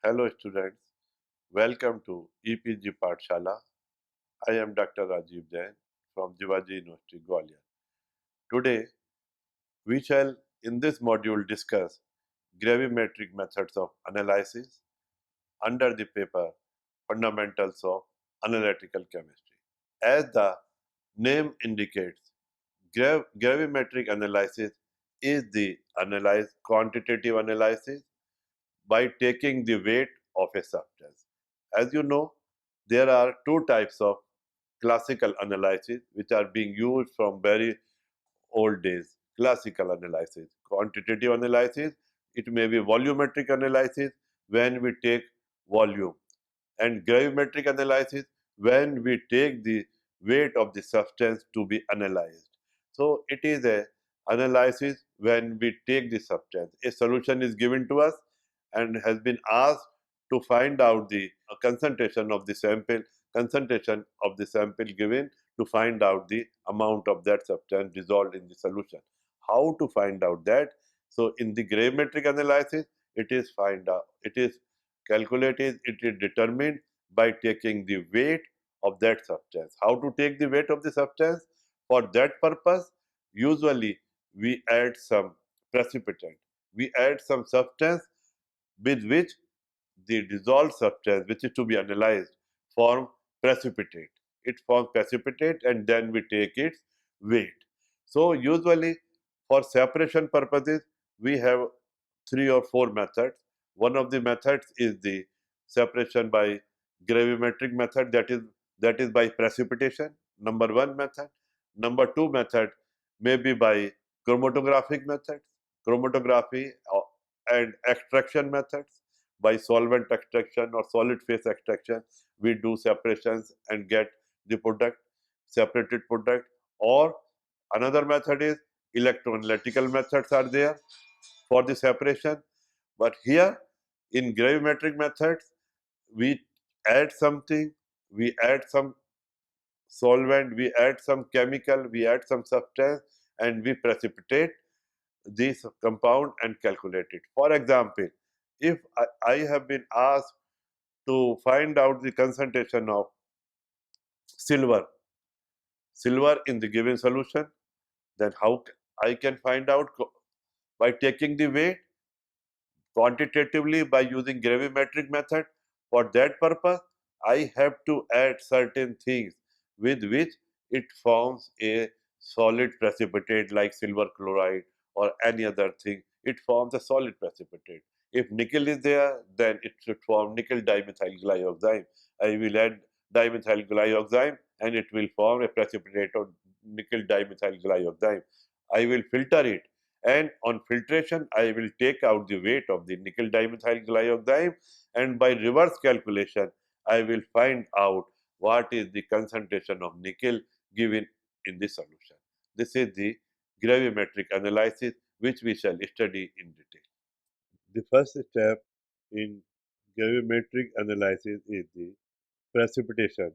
Hello students, welcome to EPG Pathshala. I am Dr. Rajiv Jain from Jivaji University, Gwalior. Today, we shall in this module discuss gravimetric methods of analysis under the paper Fundamentals of Analytical Chemistry. As the name indicates, gravimetric analysis is the quantitative analysis by taking the weight of a substance. As you know, there are two types of classical analysis which are being used from very old days. Classical analysis, quantitative analysis, it may be volumetric analysis when we take volume, and gravimetric analysis when we take the weight of the substance to be analyzed. So it is a analysis when we take the substance. A solution is given to us and has been asked to find out the concentration of the sample given to find out the amount of that substance dissolved in the solution. How to find out that? So in the gravimetric analysis, it is calculated, it is determined by taking the weight of that substance. How to take the weight of the substance? For that purpose, usually we add some precipitant. We add some substance with which the dissolved substance, which is to be analyzed, form precipitate. It forms precipitate and then we take its weight. So usually for separation purposes, we have three or four methods. One of the methods is the separation by gravimetric method, that is by precipitation, number one method. Number two method may be by chromatographic methods, chromatography and extraction methods. By solvent extraction or solid phase extraction, we do separations and get the product, separated product. Or another method is electroanalytical methods are there for the separation. But here in gravimetric methods, we add something, we add some solvent, we add some chemical, we add some substance, and we precipitate this compound and calculate it. For example, if I have been asked to find out the concentration of silver, silver in the given solution, then how I can find out? By taking the weight quantitatively by using gravimetric method. For that purpose, I have to add certain things with which it forms a solid precipitate like silver chloride or any other thing. It forms a solid precipitate. If nickel is there, then it should form nickel dimethyl glyoxime. I will add dimethyl glyoxime and it will form a precipitate of nickel dimethyl glyoxime. I will filter it, and on filtration I will take out the weight of the nickel dimethyl glyoxime, and by reverse calculation I will find out what is the concentration of nickel given in the solution. This is the gravimetric analysis which we shall study in detail. The first step in gravimetric analysis is the precipitation.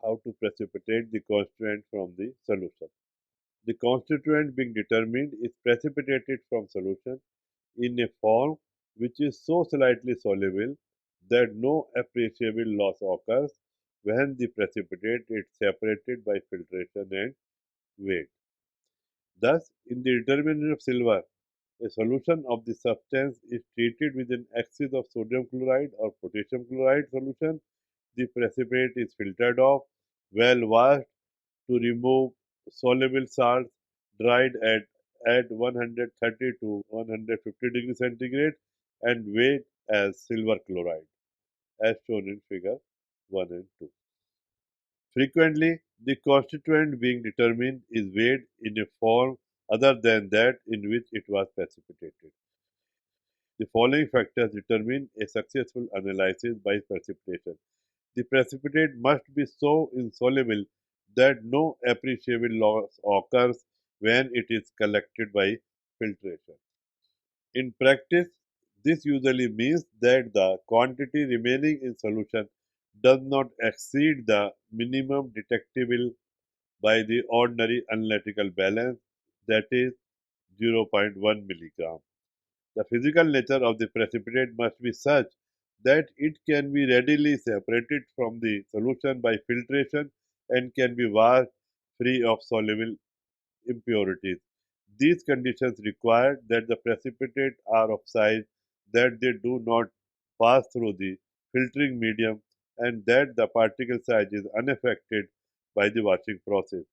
How to precipitate the constituent from the solution. The constituent being determined is precipitated from solution in a form which is so slightly soluble that no appreciable loss occurs when the precipitate is separated by filtration and weight. Thus, in the determinant of silver, a solution of the substance is treated with an excess of sodium chloride or potassium chloride solution. The precipitate is filtered off, well washed to remove soluble salts, dried at 130 to 150 degrees centigrade, and weighed as silver chloride, as shown in figure 1 and 2. Frequently, the constituent being determined is weighed in a form other than that in which it was precipitated. The following factors determine a successful analysis by precipitation. The precipitate must be so insoluble that no appreciable loss occurs when it is collected by filtration. In practice, this usually means that the quantity remaining in solution does not exceed the minimum detectable by the ordinary analytical balance, that is zero point 0.1 milligram. The physical nature of the precipitate must be such that it can be readily separated from the solution by filtration and can be washed free of soluble impurities. These conditions require that the precipitate are of size that they do not pass through the filtering medium and that the particle size is unaffected by the washing process.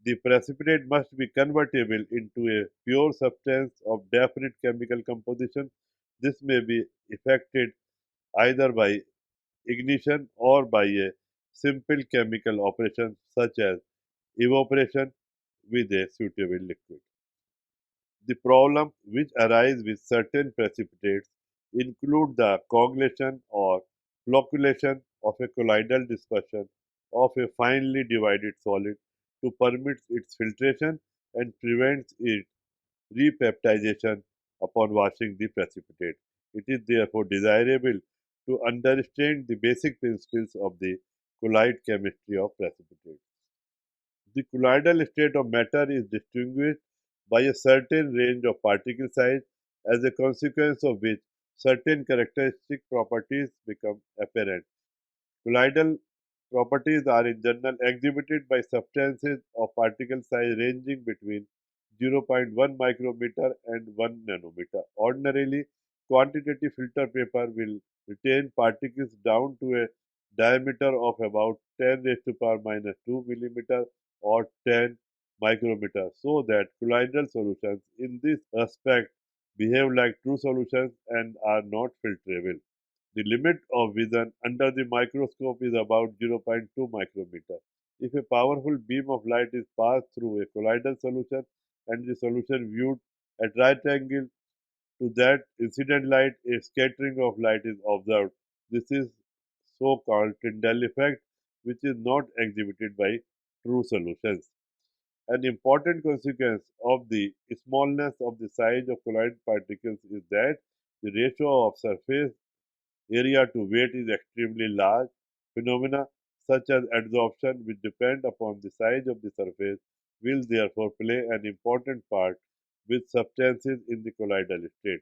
The precipitate must be convertible into a pure substance of definite chemical composition. This may be effected either by ignition or by a simple chemical operation such as evaporation with a suitable liquid. The problems which arise with certain precipitates include the coagulation or flocculation of a colloidal dispersion of a finely divided solid to permit its filtration and prevents its repeptidation upon washing the precipitate. It is therefore desirable to understand the basic principles of the colloid chemistry of precipitate. The colloidal state of matter is distinguished by a certain range of particle size, as a consequence of which certain characteristic properties become apparent. Colloidal properties are in general exhibited by substances of particle size ranging between zero point 0.1 micrometer and 1 nanometer. Ordinarily, quantitative filter paper will retain particles down to a diameter of about 10 raised to power minus 2 millimeter or 10 micrometer, so that colloidal solutions in this respect behave like true solutions and are not filterable. The limit of vision under the microscope is about zero point 0.2 micrometer. If a powerful beam of light is passed through a colloidal solution and the solution viewed at right angle to that incident light, a scattering of light is observed. This is so-called Tyndall effect, which is not exhibited by true solutions. An important consequence of the smallness of the size of colloid particles is that the ratio of surface area to weight is extremely large. Phenomena such as adsorption, which depend upon the size of the surface, will therefore play an important part with substances in the colloidal state.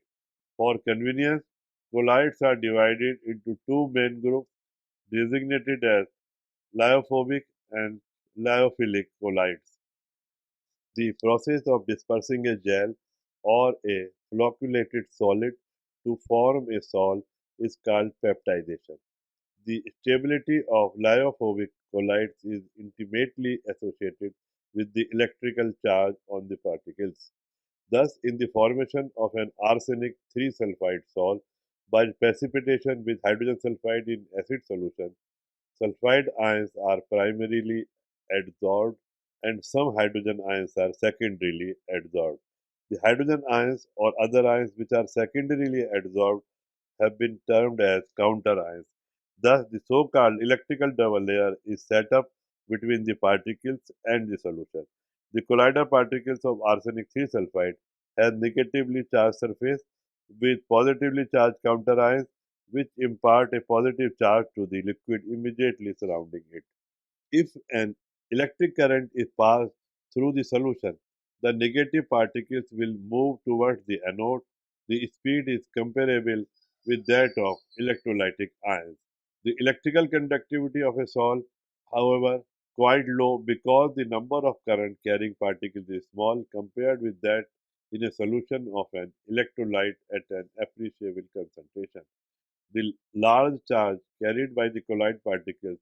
For convenience, colloids are divided into two main groups designated as lyophobic and lyophilic colloids. The process of dispersing a gel or a flocculated solid to form a sol is called peptidation. The stability of lyophobic colloids is intimately associated with the electrical charge on the particles. Thus, in the formation of an arsenic 3 sulfide sol by precipitation with hydrogen sulfide in acid solution, sulfide ions are primarily adsorbed and some hydrogen ions are secondarily adsorbed. The hydrogen ions or other ions which are secondarily adsorbed have been termed as counter ions. Thus, the so-called electrical double layer is set up between the particles and the solution. The colloidal particles of arsenic 3 sulfide have negatively charged surface with positively charged counter ions which impart a positive charge to the liquid immediately surrounding it. If an electric current is passed through the solution, the negative particles will move towards the anode. The speed is comparable with that of electrolytic ions. The electrical conductivity of a sol, however, quite low because the number of current carrying particles is small compared with that in a solution of an electrolyte at an appreciable concentration. The large charge carried by the colloid particles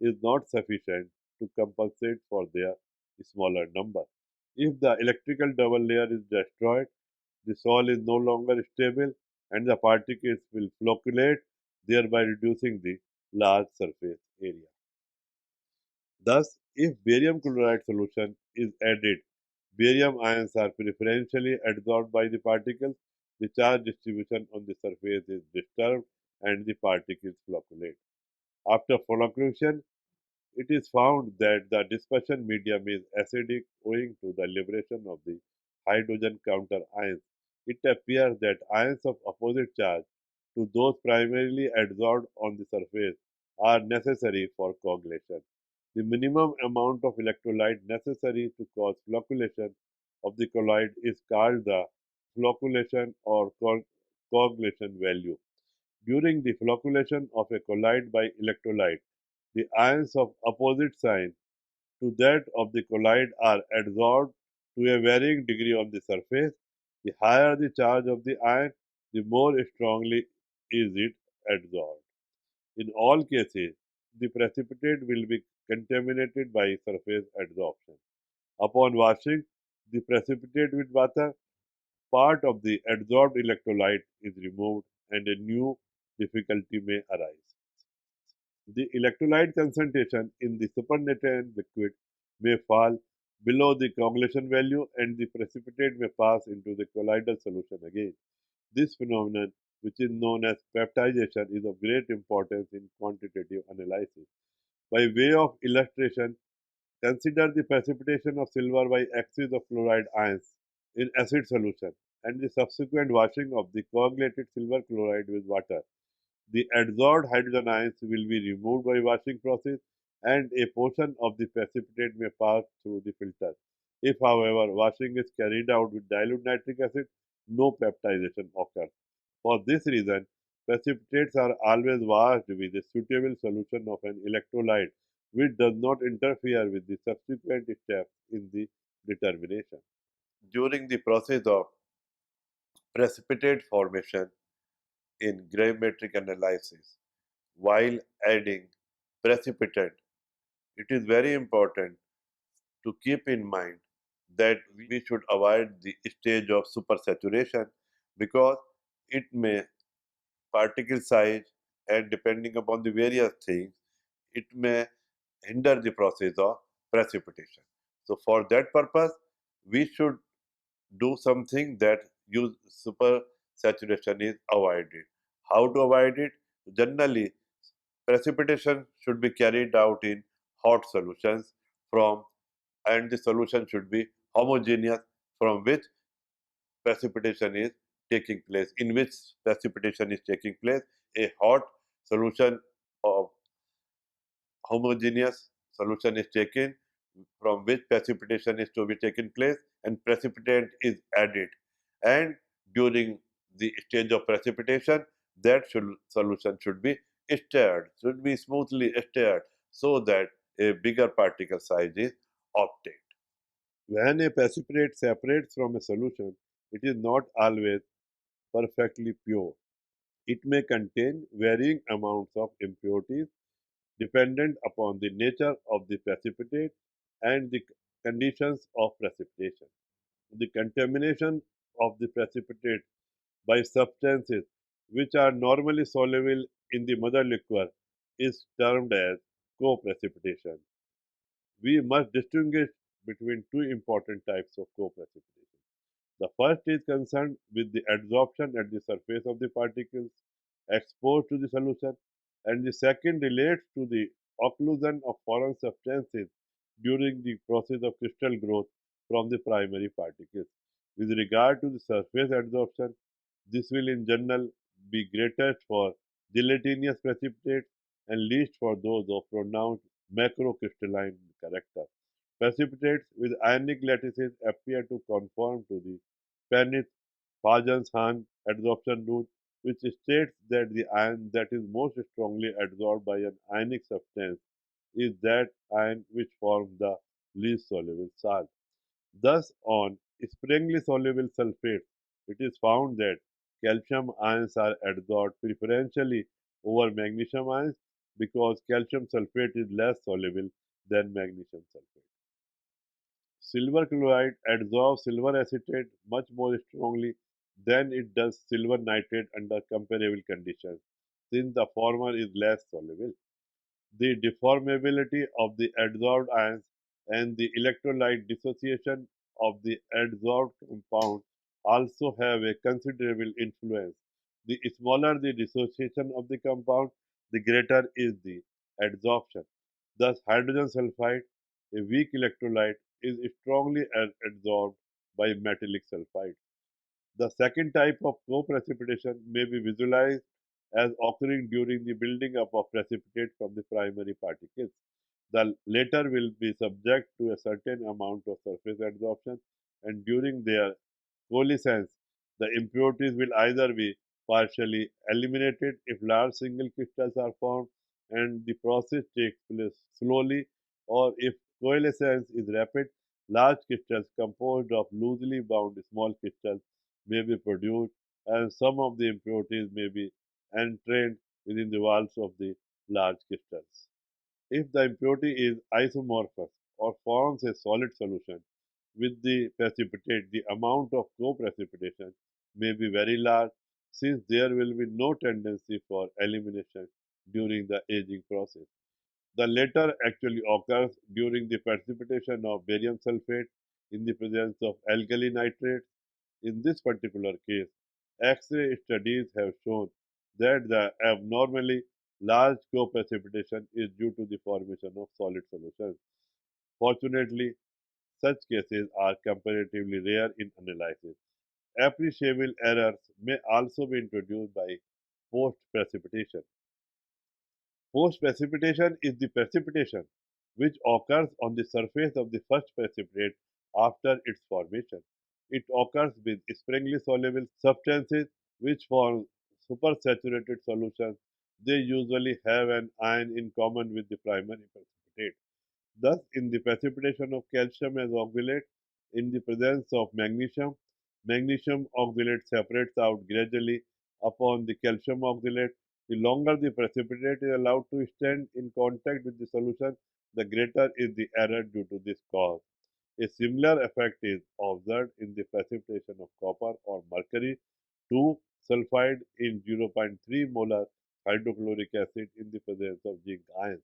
is not sufficient to compensate for their smaller number. If the electrical double layer is destroyed, the sol is no longer stable and the particles will flocculate, thereby reducing the large surface area. Thus, if barium chloride solution is added, barium ions are preferentially adsorbed by the particles, the charge distribution on the surface is disturbed, and the particles flocculate. After flocculation, it is found that the dispersion medium is acidic owing to the liberation of the hydrogen counter ions. It appears that ions of opposite charge to those primarily adsorbed on the surface are necessary for coagulation. The minimum amount of electrolyte necessary to cause flocculation of the colloid is called the flocculation or coagulation value. During the flocculation of a colloid by electrolyte, the ions of opposite sign to that of the colloid are adsorbed to a varying degree on the surface. The higher the charge of the ion, the more strongly is it adsorbed. In all cases, the precipitate will be contaminated by surface adsorption. Upon washing the precipitate with water, part of the adsorbed electrolyte is removed and a new difficulty may arise. The electrolyte concentration in the supernatant liquid may fall below the coagulation value and the precipitate may pass into the colloidal solution again. This phenomenon, which is known as peptidation, is of great importance in quantitative analysis. By way of illustration, consider the precipitation of silver by axis of chloride ions in acid solution and the subsequent washing of the coagulated silver chloride with water. The adsorbed hydrogen ions will be removed by washing process and a portion of the precipitate may pass through the filter. If, however, washing is carried out with dilute nitric acid, no peptidation occurs. For this reason, precipitates are always washed with a suitable solution of an electrolyte which does not interfere with the subsequent steps in the determination. During the process of precipitate formation in gravimetric analysis, while adding precipitant, it is very important to keep in mind that we should avoid the stage of supersaturation because it may particle size and depending upon the various things, it may hinder the process of precipitation. So for that purpose, we should do something that use super saturation is avoided. How to avoid it? Generally, precipitation should be carried out in hot solutions from and the solution should be homogeneous from which precipitation is taking place. In which precipitation is taking place, a hot solution of homogeneous solution is taken from which precipitation is to be taken place and precipitant is added and during the stage of precipitation that solution should be stirred, should be smoothly stirred so that a bigger particle size is obtained. When a precipitate separates from a solution, it is not always perfectly pure. It may contain varying amounts of impurities dependent upon the nature of the precipitate and the conditions of precipitation. The contamination of the precipitate by substances which are normally soluble in the mother liquor is termed as coprecipitation. We must distinguish between two important types of coprecipitation. The first is concerned with the adsorption at the surface of the particles exposed to the solution, and the second relates to the occlusion of foreign substances during the process of crystal growth from the primary particles. With regard to the surface adsorption, this will in general be greatest for gelatinous precipitates and least for those of pronounced macrocrystalline character. Precipitates with ionic lattices appear to conform to the Panith-Pagens-Hahn adsorption rule, which states that the ion that is most strongly adsorbed by an ionic substance is that ion which forms the least soluble salt. Thus, on sparingly soluble sulfates, it is found that calcium ions are adsorbed preferentially over magnesium ions because calcium sulfate is less soluble than magnesium sulfate. Silver chloride adsorbs silver acetate much more strongly than it does silver nitrate under comparable conditions, since the former is less soluble. The deformability of the adsorbed ions and the electrolyte dissociation of the adsorbed compound also have a considerable influence. The smaller the dissociation of the compound, the greater is the adsorption. Thus, hydrogen sulfide, a weak electrolyte, is strongly adsorbed by metallic sulfide. The second type of co-precipitation may be visualized as occurring during the building up of precipitate from the primary particles. The latter will be subject to a certain amount of surface adsorption and during their coalescence, the impurities will either be partially eliminated if large single crystals are formed and the process takes place slowly, or if coalescence is rapid, large crystals composed of loosely bound small crystals may be produced, and some of the impurities may be entrained within the walls of the large crystals. If the impurity is isomorphous or forms a solid solution with the precipitate, the amount of co-precipitation may be very large since there will be no tendency for elimination during the aging process. The latter actually occurs during the precipitation of barium sulfate in the presence of alkali nitrates. In this particular case, X-ray studies have shown that the abnormally large co-precipitation is due to the formation of solid solutions. Fortunately, such cases are comparatively rare in analysis. Appreciable errors may also be introduced by post-precipitation. Post-precipitation is the precipitation which occurs on the surface of the first precipitate after its formation. It occurs with springly soluble substances which form supersaturated solutions. They usually have an ion in common with the primary precipitate. Thus, in the precipitation of calcium as oxalate, in the presence of magnesium, magnesium oxalate separates out gradually upon the calcium oxalate. The longer the precipitate is allowed to stand in contact with the solution, the greater is the error due to this cause. A similar effect is observed in the precipitation of copper or mercury 2 sulfide in zero point 0.3 molar hydrochloric acid in the presence of zinc ions.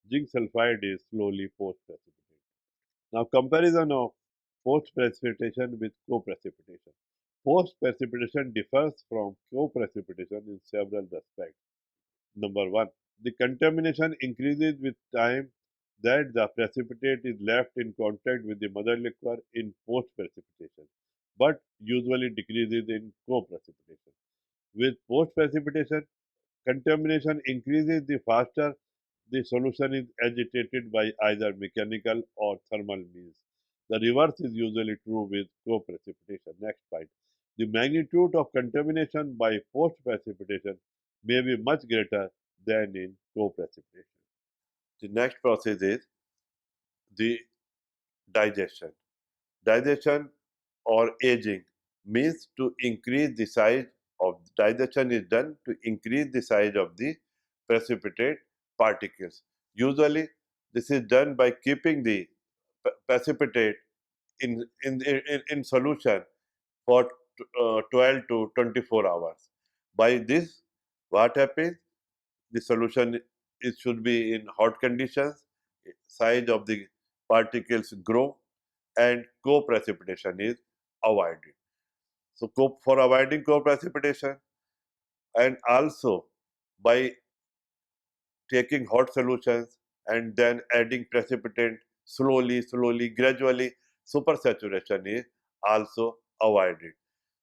Zinc sulfide is slowly post-precipitated. Now, comparison of post-precipitation with co-precipitation. Post-precipitation differs from co-precipitation in several respects. Number one, the contamination increases with time that the precipitate is left in contact with the mother liquor in post-precipitation, but usually decreases in co-precipitation. With post-precipitation, contamination increases the faster the solution is agitated by either mechanical or thermal means. The reverse is usually true with co-precipitation. Next point. The magnitude of contamination by post-precipitation may be much greater than in co-precipitation. The next process is the digestion. Digestion or aging means to increase the size of digestion is done to increase the size of the precipitate particles. Usually, this is done by keeping the precipitate in solution for 12 to 24 hours. By this, what happens? The solution it should be in hot conditions, size of the particles grow, and co-precipitation is avoided. So, for avoiding co-precipitation, and also by taking hot solutions and then adding precipitant slowly, gradually, supersaturation is also avoided.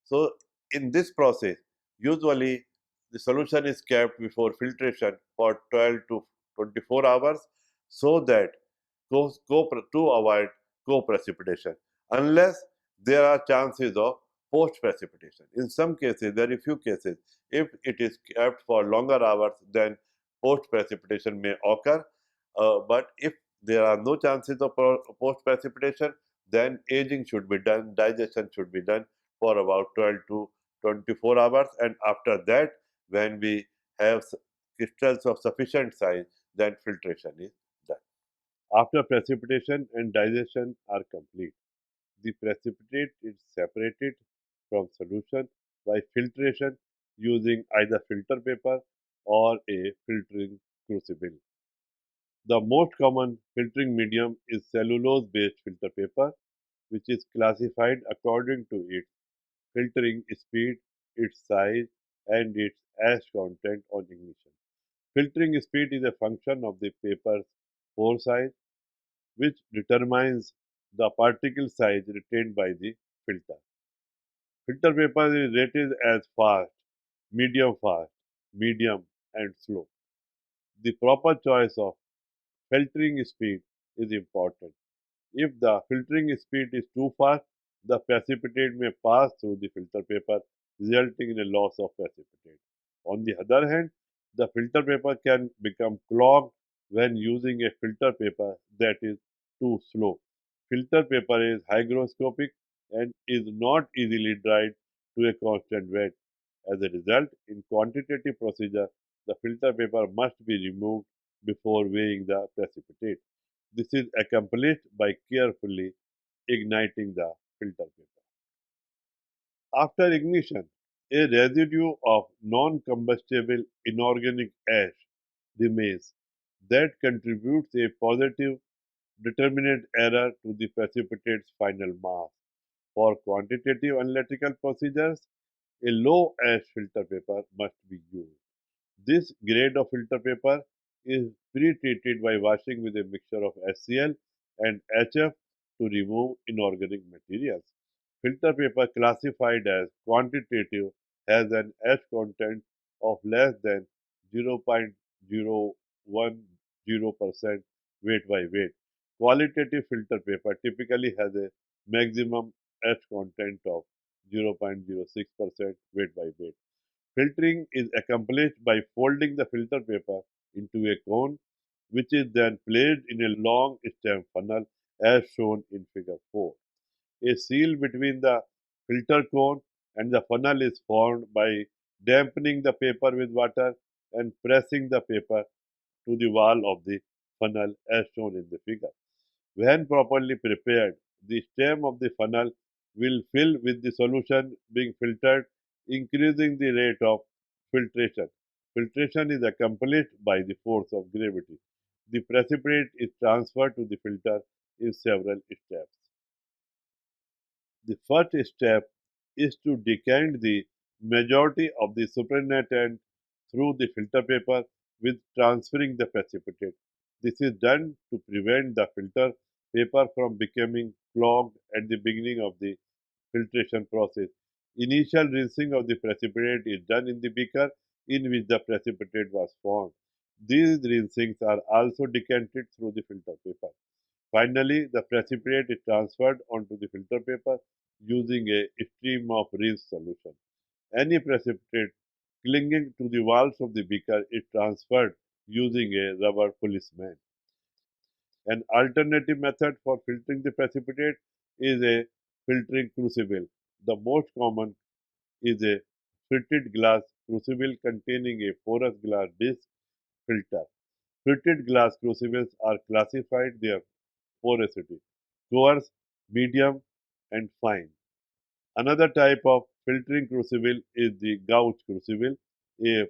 So, in this process, usually the solution is kept before filtration for 12 to 24 hours so that to avoid co-precipitation, unless there are chances of post-precipitation. In some cases, very few cases, if it is kept for longer hours, then post-precipitation may occur. But if there are no chances of post-precipitation, then aging should be done, digestion should be done for about 12 to 24 hours. And after that, when we have crystals of sufficient size, then filtration is done. After precipitation and digestion are complete, the precipitate is separated from solution by filtration using either filter paper or a filtering crucible. The most common filtering medium is cellulose-based filter paper, which is classified according to its filtering speed, its size, and its ash content on ignition. Filtering speed is a function of the paper's pore size, which determines the particle size retained by the filter. Filter paper is rated as fast, medium, and slow. The proper choice of filtering speed is important. If the filtering speed is too fast, the precipitate may pass through the filter paper resulting in a loss of precipitate. On the other hand, the filter paper can become clogged when using a filter paper that is too slow. Filter paper is hygroscopic and is not easily dried to a constant wet. As a result, in quantitative procedure, the filter paper must be removed before weighing the precipitate. This is accomplished by carefully igniting the filter paper. After ignition, a residue of non-combustible inorganic ash remains that contributes a positive determinant error to the precipitate's final mass. For quantitative analytical procedures, a low ash filter paper must be used. This grade of filter paper is pre-treated by washing with a mixture of HCl and HF to remove inorganic materials. Filter paper classified as quantitative has an ash content of less than 0.010% weight by weight. Qualitative filter paper typically has a maximum ash content of 0.06% weight by weight. Filtering is accomplished by folding the filter paper into a cone, which is then placed in a long stem funnel as shown in figure 4. A seal between the filter cone and the funnel is formed by dampening the paper with water and pressing the paper to the wall of the funnel as shown in the figure. When properly prepared, the stem of the funnel will fill with the solution being filtered, increasing the rate of filtration. Filtration is accomplished by the force of gravity. The precipitate is transferred to the filter in several steps. The first step is to decant the majority of the supernatant through the filter paper with transferring the precipitate. This is done to prevent the filter paper from becoming clogged at the beginning of the filtration process. Initial rinsing of the precipitate is done in the beaker in which the precipitate was formed. These rinsings are also decanted through the filter paper. Finally, the precipitate is transferred onto the filter paper using a stream of rinsed solution. Any precipitate clinging to the walls of the beaker is transferred using a rubber policeman. An alternative method for filtering the precipitate is a filtering crucible. The most common is a fritted glass crucible containing a porous glass disc filter. Fritted glass crucibles are classified their porosity: coarse, medium, and fine. Another type of filtering crucible is the gouge crucible, a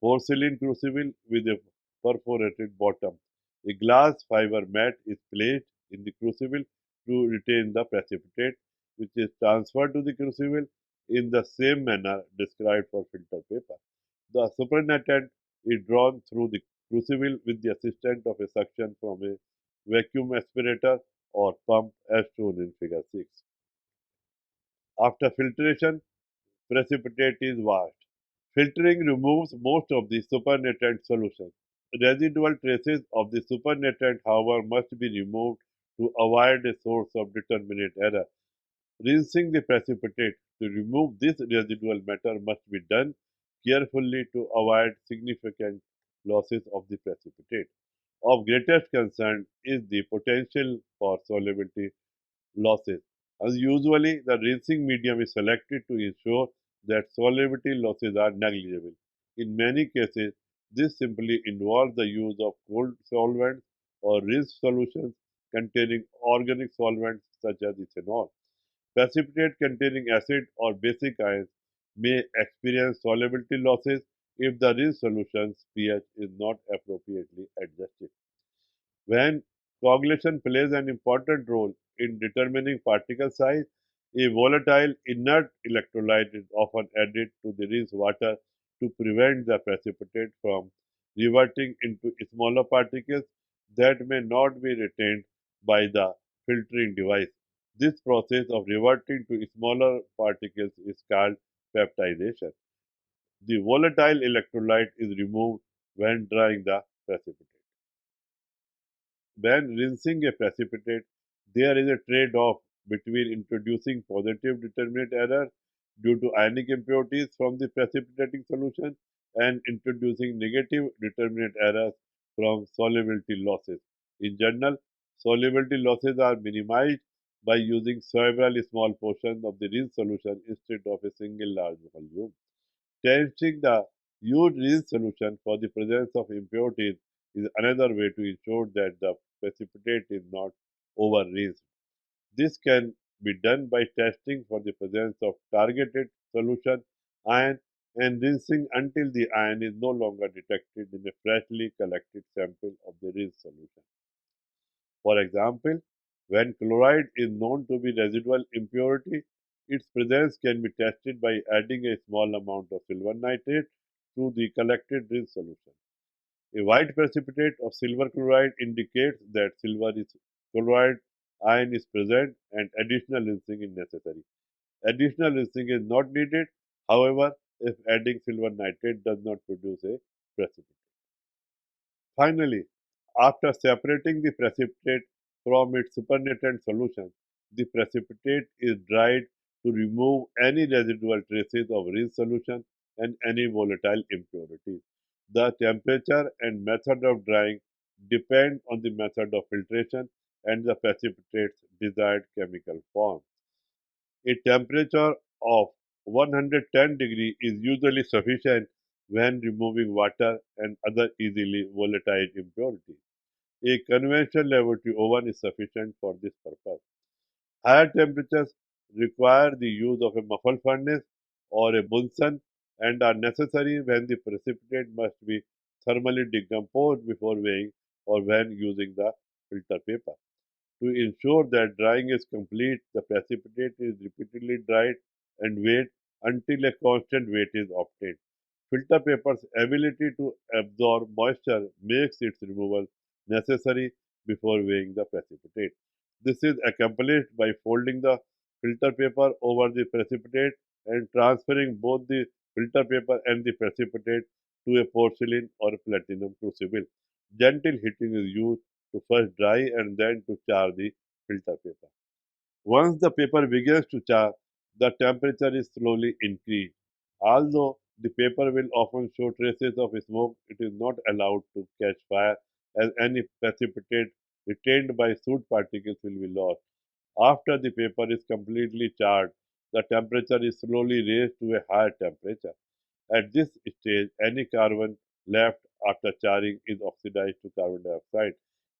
porcelain crucible with a perforated bottom. A glass fiber mat is placed in the crucible to retain the precipitate, which is transferred to the crucible in the same manner described for filter paper. The supernatant is drawn through the crucible with the assistance of a suction from a vacuum aspirator or pump as shown in figure 6. After filtration, precipitate is washed. Filtering removes most of the supernatant solution. Residual traces of the supernatant, however, must be removed to avoid a source of determinate error. Rinsing the precipitate to remove this residual matter must be done carefully to avoid significant losses of the precipitate. Of greatest concern is the potential for solubility losses. As usually, the rinsing medium is selected to ensure that solubility losses are negligible. In many cases, this simply involves the use of cold solvents or rinse solutions containing organic solvents such as ethanol. Precipitate containing acid or basic ions may experience solubility losses if the rinse solution's pH is not appropriately adjusted. When coagulation plays an important role in determining particle size, a volatile inert electrolyte is often added to the rinsed water to prevent the precipitate from reverting into smaller particles that may not be retained by the filtering device. This process of reverting to smaller particles is called peptidation. The volatile electrolyte is removed when drying the precipitate. When rinsing a precipitate, there is a trade-off between introducing positive determinate error due to ionic impurities from the precipitating solution and introducing negative determinant errors from solubility losses. In general, solubility losses are minimized by using several small portions of the rinsed solution instead of a single large volume. Testing the huge rinsed solution for the presence of impurities is another way to ensure that the precipitate is not over rinsed. This can be done by testing for the presence of targeted solution ion and rinsing until the ion is no longer detected in a freshly collected sample of the rinsed solution. For example, when chloride is known to be residual impurity, its presence can be tested by adding a small amount of silver nitrate to the collected rinsed solution. A white precipitate of silver chloride indicates that silver is chloride ion is present and additional rinsing is necessary. Additional rinsing is not needed, however, if adding silver nitrate does not produce a precipitate. Finally, after separating the precipitate from its supernatant solution, the precipitate is dried to remove any residual traces of rinsed solution and any volatile impurities. The temperature and method of drying depend on the method of filtration and the precipitate's desired chemical form. A temperature of 110 degree is usually sufficient when removing water and other easily volatile impurities. A conventional laboratory oven is sufficient for this purpose. Higher temperatures require the use of a muffle furnace or a Bunsen and are necessary when the precipitate must be thermally decomposed before weighing or when using the filter paper. To ensure that drying is complete, the precipitate is repeatedly dried and weighed until a constant weight is obtained. Filter paper's ability to absorb moisture makes its removal necessary before weighing the precipitate. This is accomplished by folding the filter paper over the precipitate and transferring both the filter paper and the precipitate to a porcelain or platinum crucible. Gentle heating is used to first dry and then to char the filter paper. Once the paper begins to char, the temperature is slowly increased. Although the paper will often show traces of smoke, it is not allowed to catch fire as any precipitate retained by soot particles will be lost. After the paper is completely charred, the temperature is slowly raised to a higher temperature. At this stage, any carbon left after charring is oxidized to carbon dioxide.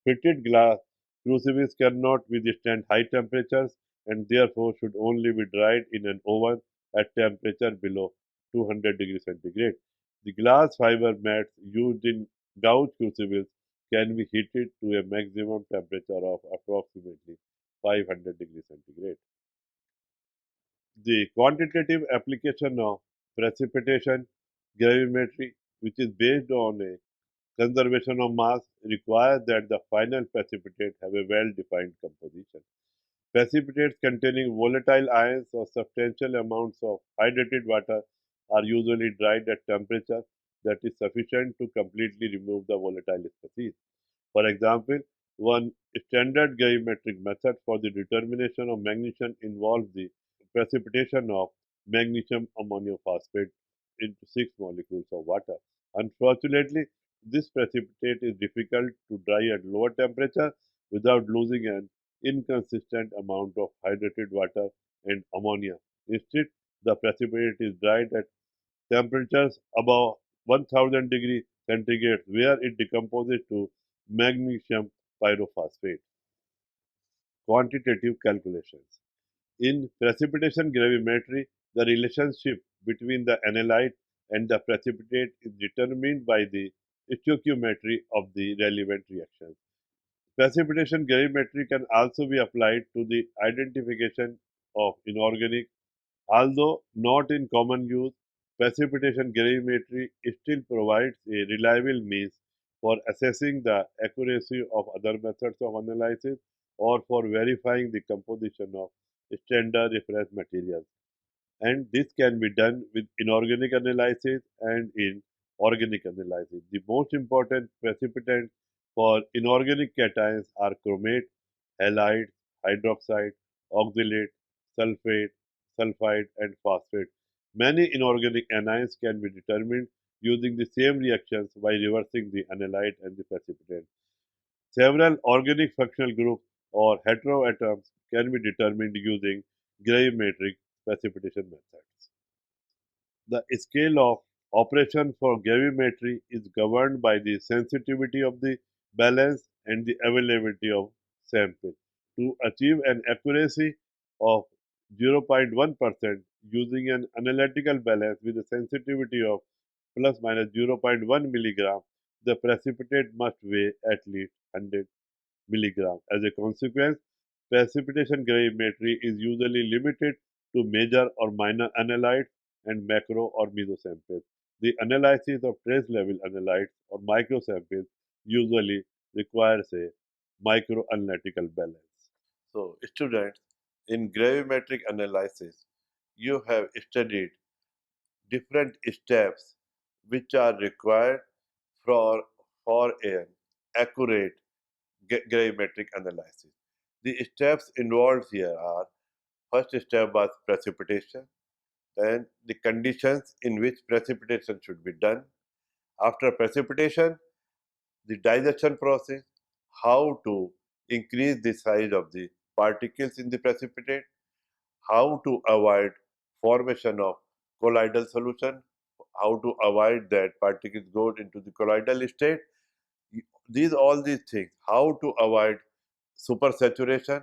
Fitted glass crucibles cannot withstand high temperatures and therefore should only be dried in an oven at temperature below 200 degrees centigrade. The glass fiber mats used in gauge crucibles can be heated to a maximum temperature of approximately 500 degrees centigrade. The quantitative application of precipitation gravimetry, which is based on a conservation of mass, requires that the final precipitate have a well-defined composition. Precipitates containing volatile ions or substantial amounts of hydrated water are usually dried at temperature that is sufficient to completely remove the volatile species. For example, one standard gravimetric method for the determination of magnesium involves the precipitation of magnesium ammonium phosphate into six molecules of water. Unfortunately, this precipitate is difficult to dry at lower temperature without losing an inconsistent amount of hydrated water and ammonia. Instead, the precipitate is dried at temperatures above 1000 degree centigrade where it decomposes to magnesium pyrophosphate. Quantitative calculations. In precipitation gravimetry, the relationship between the analyte and the precipitate is determined by the stoichiometry of the relevant reactions. Precipitation gravimetry can also be applied to the identification of inorganic. Although not in common use, precipitation gravimetry still provides a reliable means for assessing the accuracy of other methods of analysis or for verifying the composition of standard reference materials. And this can be done with inorganic analysis and in organic analysis. The most important precipitants for inorganic cations are chromate, halides, hydroxide, oxalate, sulfate, sulfide, and phosphate. Many inorganic anions can be determined using the same reactions by reversing the analyte and the precipitate. Several organic functional groups or heteroatoms can be determined using gravimetric precipitation methods. The scale of operation for gravimetry is governed by the sensitivity of the balance and the availability of sample. To achieve an accuracy of 0.1% using an analytical balance with a sensitivity of plus minus zero point 0.1 milligram, the precipitate must weigh at least 100 milligram. As a consequence, precipitation gravimetry is usually limited to major or minor analytes and macro or meso samples. The analysis of trace level analytes or micro samples usually requires a microanalytical balance. So, students, in gravimetric analysis, you have studied different steps which are required for, for an accurate gravimetric analysis. The steps involved here are: first step was precipitation, then the conditions in which precipitation should be done. After precipitation, the digestion process, how to increase the size of the particles in the precipitate, how to avoid formation of colloidal solution, how to avoid that particles go into the colloidal state. All these things, how to avoid supersaturation,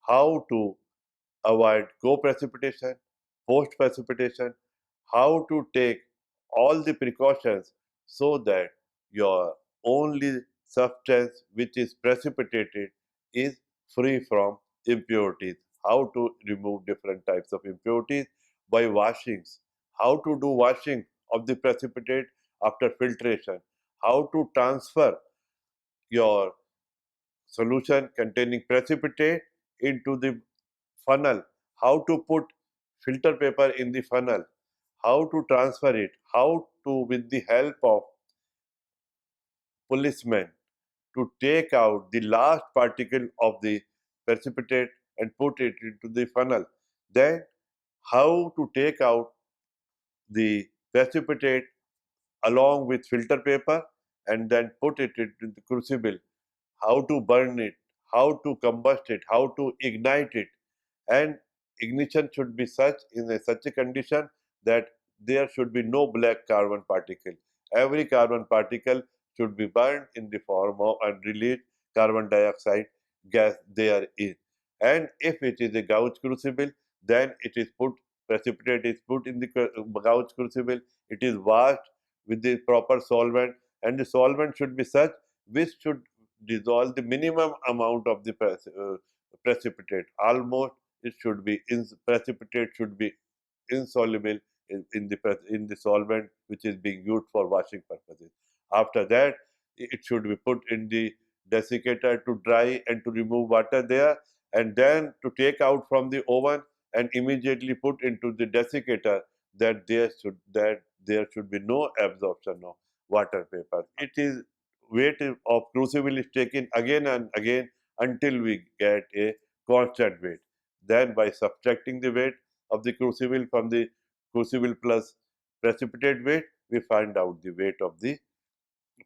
how to avoid co-precipitation, post-precipitation, how to take all the precautions so that your only substance which is precipitated is free from impurities, how to remove different types of impurities by washings, how to do washing of the precipitate after filtration, how to transfer your solution containing precipitate into the funnel, how to put filter paper in the funnel, how to transfer it, how to, with the help of policemen, to take out the last particle of the precipitate and put it into the funnel. Then, how to take out the precipitate along with filter paper and then put it into the crucible, how to burn it, how to combust it, how to ignite it, and ignition should be such a condition that there should be no black carbon particle. Every carbon particle should be burned in the form of and release carbon dioxide gas therein. And if it is a gauge crucible, then it is put precipitate is put in the gauge crucible. It is washed with the proper solvent, and the solvent should be such which should dissolve the minimum amount of the precipitate. Almost it should be precipitate should be insoluble in the solvent which is being used for washing purposes. After that, it should be put in the desiccator to dry and to remove water there, and then to take out from the oven and immediately put into the desiccator, that there should be no absorption of water vapor. It is weight of crucible is taken again and again until we get a constant weight. Then, by subtracting the weight of the crucible from the crucible plus precipitate weight, we find out the weight of the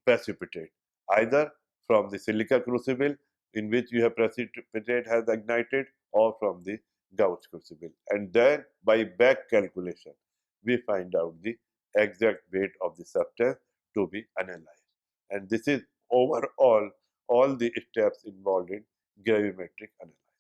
precipitate, either from the silica crucible in which you have precipitate has ignited, or from the gauge crucible. And then, by back calculation, we find out the exact weight of the substance to be analyzed. And this is overall all the steps involved in gravimetric analysis.